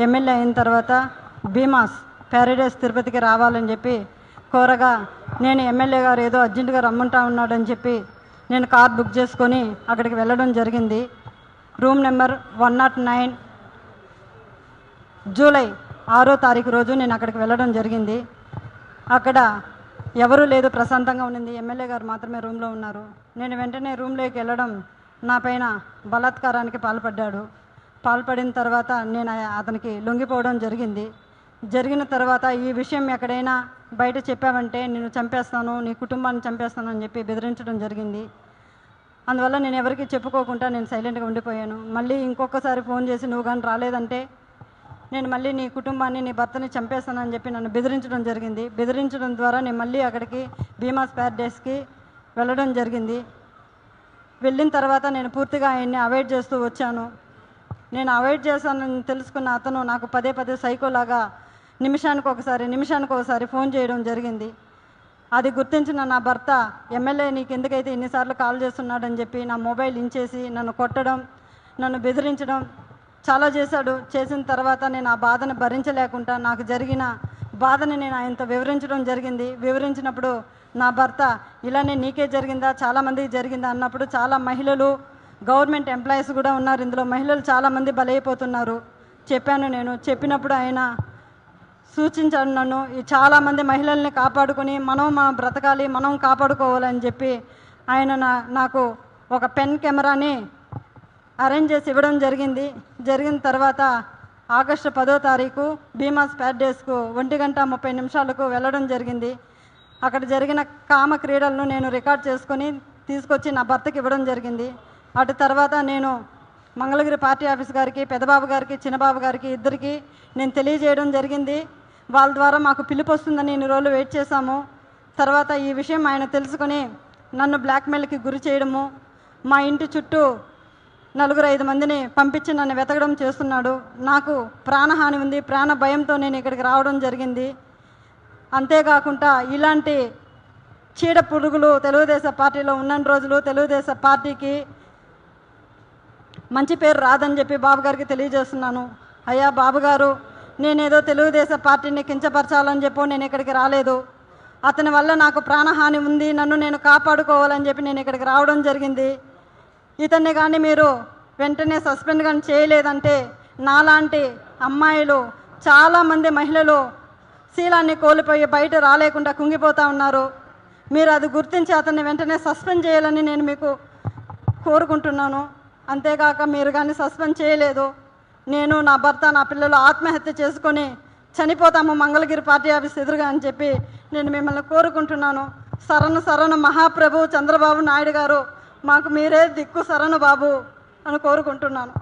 MLA అయిన తర్వాత Bhimas Paradise తిరుపతికి రావాలని చెప్పి కోరగా, నేను ఎమ్మెల్యే గారు ఏదో అర్జెంటుగా రమ్మంటా ఉన్నాడని చెప్పి నేను కార్ బుక్ చేసుకొని అక్కడికి వెళ్ళడం జరిగింది. రూమ్ నెంబర్ 109 జూలై 6వ తారీఖు రోజు నేను అక్కడికి వెళ్ళడం జరిగింది. అక్కడ ఎవరూ లేదు, ప్రశాంతంగా ఉండింది. ఎమ్మెల్యే గారు మాత్రమే రూమ్లో ఉన్నారు. నేను వెంటనే రూమ్లోకి వెళ్ళడం నా పైన బలాత్కారానికి పాల్పడిన తర్వాత నేను అతనికి లొంగిపోవడం జరిగింది. జరిగిన తర్వాత ఈ విషయం ఎక్కడైనా బయట చెప్పావంటే నేను చంపేస్తాను, నీ కుటుంబాన్ని చంపేస్తాను అని చెప్పి బెదిరించడం జరిగింది. అందువల్ల నేను ఎవరికి చెప్పుకోకుండా నేను సైలెంట్గా ఉండిపోయాను. మళ్ళీ ఇంకొకసారి ఫోన్ చేసి నువ్వు కానీ రాలేదంటే నేను మళ్ళీ నీ కుటుంబాన్ని, నీ భర్తని చంపేస్తానని చెప్పి నన్ను బెదిరించడం జరిగింది. బెదిరించడం ద్వారా నేను మళ్ళీ అక్కడికి భీమాస్ ప్యారడైస్కి వెళ్ళడం జరిగింది. వెళ్ళిన తర్వాత నేను పూర్తిగా ఆయన్ని అవాయిడ్ చేస్తూ వచ్చాను. నేను అవాయిడ్ చేశానని తెలుసుకున్న అతను నాకు పదే సైకోలాగా నిమిషానికి ఒకసారి ఫోన్ చేయడం జరిగింది. అది గుర్తించిన నా భర్త, ఎమ్మెల్యే నీకు ఎందుకైతే ఇన్నిసార్లు కాల్ చేస్తున్నాడని చెప్పి నా మొబైల్ ఇంచేసి నన్ను కొట్టడం, నన్ను బెదిరించడం చాలా చేశాడు. చేసిన తర్వాత నేను ఆ బాధను భరించలేకుండా నాకు జరిగిన బాధని నేను ఆయనతో వివరించడం జరిగింది. వివరించినప్పుడు నా భర్త, ఇలానే నీకే జరిగిందా, చాలామందికి జరిగిందా అన్నప్పుడు, చాలా మహిళలు, గవర్నమెంట్ ఎంప్లాయీస్ కూడా ఉన్నారు ఇందులో, మహిళలు చాలామంది బలైపోతున్నారు చెప్పాను. నేను చెప్పినప్పుడు ఆయన సూచించాడు నన్ను, ఈ చాలామంది మహిళల్ని కాపాడుకొని మనం బ్రతకాలి, మనం కాపాడుకోవాలని చెప్పి ఆయన నాకు ఒక పెన్ కెమెరాని అరేంజ్ చేసి ఇవ్వడం జరిగింది. జరిగిన తర్వాత ఆగస్టు 10వ తారీఖు భీమాస్ ప్యారడైస్కు 1:30 వెళ్ళడం జరిగింది. అక్కడ జరిగిన కామ క్రీడలను నేను రికార్డ్ చేసుకొని తీసుకొచ్చి నా భర్తకి ఇవ్వడం జరిగింది. అటు తర్వాత నేను మంగళగిరి పార్టీ ఆఫీస్ గారికి, పెద్దబాబు గారికి, చిన్నబాబు గారికి ఇద్దరికి నేను తెలియజేయడం జరిగింది. వాళ్ళ ద్వారా మాకు పిలుపు వస్తుందని ఇన్ని రోజులు వెయిట్ చేశాము. తర్వాత ఈ విషయం ఆయన తెలుసుకొని నన్ను బ్లాక్మెయిల్కి గురి చేయడము, మా ఇంటి చుట్టూ 4-5 మందిని పంపించి నన్ను వెతకడం చేస్తున్నాడు. నాకు ప్రాణహాని ఉంది, ప్రాణ భయంతో నేను ఇక్కడికి రావడం జరిగింది. అంతేకాకుండా ఇలాంటి చీడ పురుగులు తెలుగుదేశం పార్టీలో ఉన్న రోజులు తెలుగుదేశం పార్టీకి మంచి పేరు రాదని చెప్పి బాబు గారికి తెలియజేస్తున్నాను. అయ్యా బాబు గారు, నేనేదో తెలుగుదేశం పార్టీని కించపరచాలని చెప్పో నేను ఇక్కడికి రాలేదు. అతని వల్ల నాకు ప్రాణహాని ఉంది, నన్ను నేను కాపాడుకోవాలని చెప్పి నేను ఇక్కడికి రావడం జరిగింది. ఇతన్ని కానీ మీరు వెంటనే సస్పెండ్ కానీ చేయలేదంటే నాలాంటి అమ్మాయిలు, చాలామంది మహిళలు శీలాన్ని కోల్పోయి బయట రాలేకుండా కుంగిపోతూ ఉన్నారు. మీరు అది గుర్తించి అతన్ని వెంటనే సస్పెండ్ చేయాలని నేను మీకు కోరుకుంటున్నాను. అంతేకాక మీరు కానీ సస్పెండ్ చేయలేదు, నేను, నా భర్త, నా పిల్లలు ఆత్మహత్య చేసుకొని చనిపోతాము మంగళగిరి పార్టీ ఆఫీస్ ఎదురుగా అని చెప్పి నేను మిమ్మల్ని కోరుకుంటున్నాను. శరణు మహాప్రభు చంద్రబాబు నాయుడు గారు, మాకు మీరే దిక్కు శరణు బాబు అని కోరుకుంటున్నాను.